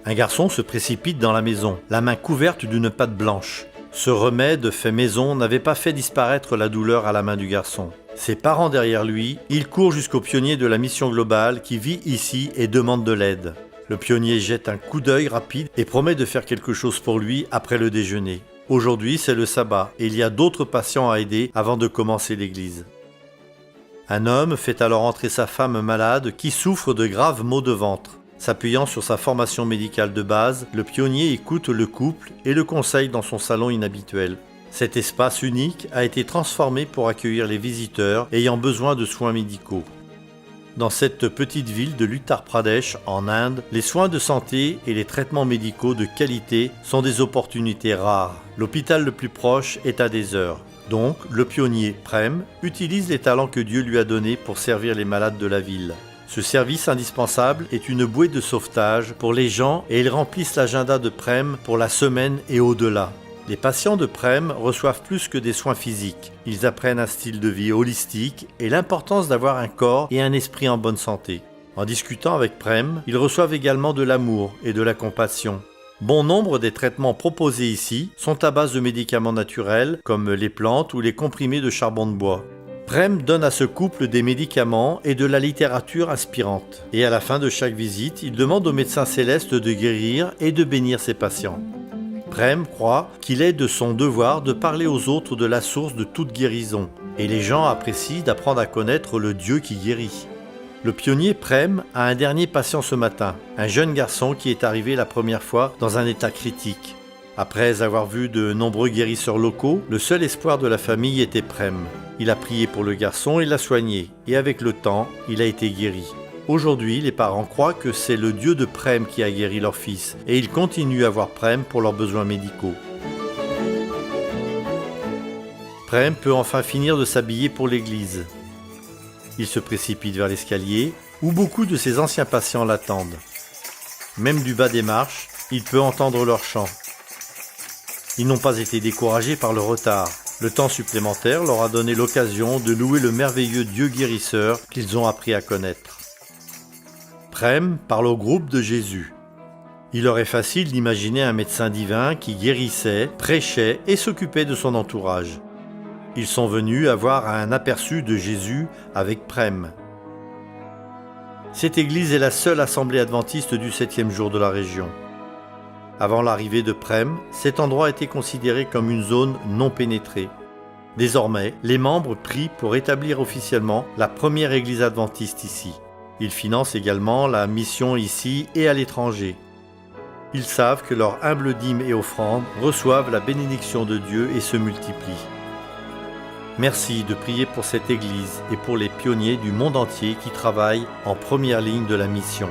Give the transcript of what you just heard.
Un garçon se précipite dans la maison, la main couverte d'une pâte blanche. Ce remède fait maison n'avait pas fait disparaître la douleur à la main du garçon. Ses parents derrière lui, il court jusqu'au pionnier de la mission globale qui vit ici et demande de l'aide. Le pionnier jette un coup d'œil rapide et promet de faire quelque chose pour lui après le déjeuner. Aujourd'hui, c'est le sabbat et il y a d'autres patients à aider avant de commencer l'église. Un homme fait alors entrer sa femme malade qui souffre de graves maux de ventre. S'appuyant sur sa formation médicale de base, le pionnier écoute le couple et le conseille dans son salon inhabituel. Cet espace unique a été transformé pour accueillir les visiteurs ayant besoin de soins médicaux. Dans cette petite ville de l'Uttar Pradesh, en Inde, les soins de santé et les traitements médicaux de qualité sont des opportunités rares. L'hôpital le plus proche est à des heures. Donc, le pionnier Prem utilise les talents que Dieu lui a donnés pour servir les malades de la ville. Ce service indispensable est une bouée de sauvetage pour les gens et ils remplissent l'agenda de Prem pour la semaine et au-delà. Les patients de Prem reçoivent plus que des soins physiques. Ils apprennent un style de vie holistique et l'importance d'avoir un corps et un esprit en bonne santé. En discutant avec Prem, ils reçoivent également de l'amour et de la compassion. Bon nombre des traitements proposés ici sont à base de médicaments naturels comme les plantes ou les comprimés de charbon de bois. Prem donne à ce couple des médicaments et de la littérature inspirante. Et à la fin de chaque visite, il demande au médecin céleste de guérir et de bénir ses patients. Prem croit qu'il est de son devoir de parler aux autres de la source de toute guérison, et les gens apprécient d'apprendre à connaître le Dieu qui guérit. Le pionnier Prem a un dernier patient ce matin, un jeune garçon qui est arrivé la première fois dans un état critique. Après avoir vu de nombreux guérisseurs locaux, le seul espoir de la famille était Prem. Il a prié pour le garçon et l'a soigné, et avec le temps, il a été guéri. Aujourd'hui, les parents croient que c'est le Dieu de Prem qui a guéri leur fils et ils continuent à voir Prem pour leurs besoins médicaux. Prem peut enfin finir de s'habiller pour l'église. Il se précipite vers l'escalier où beaucoup de ses anciens patients l'attendent. Même du bas des marches, il peut entendre leurs chants. Ils n'ont pas été découragés par le retard. Le temps supplémentaire leur a donné l'occasion de louer le merveilleux Dieu guérisseur qu'ils ont appris à connaître. Prem parle au groupe de Jésus. Il leur est facile d'imaginer un médecin divin qui guérissait, prêchait et s'occupait de son entourage. Ils sont venus avoir un aperçu de Jésus avec Prem. Cette église est la seule assemblée adventiste du 7e jour de la région. Avant l'arrivée de Prem, cet endroit était considéré comme une zone non pénétrée. Désormais, les membres prient pour établir officiellement la première église adventiste ici. Ils financent également la mission ici et à l'étranger. Ils savent que leurs humbles dîmes et offrandes reçoivent la bénédiction de Dieu et se multiplient. Merci de prier pour cette église et pour les pionniers du monde entier qui travaillent en première ligne de la mission.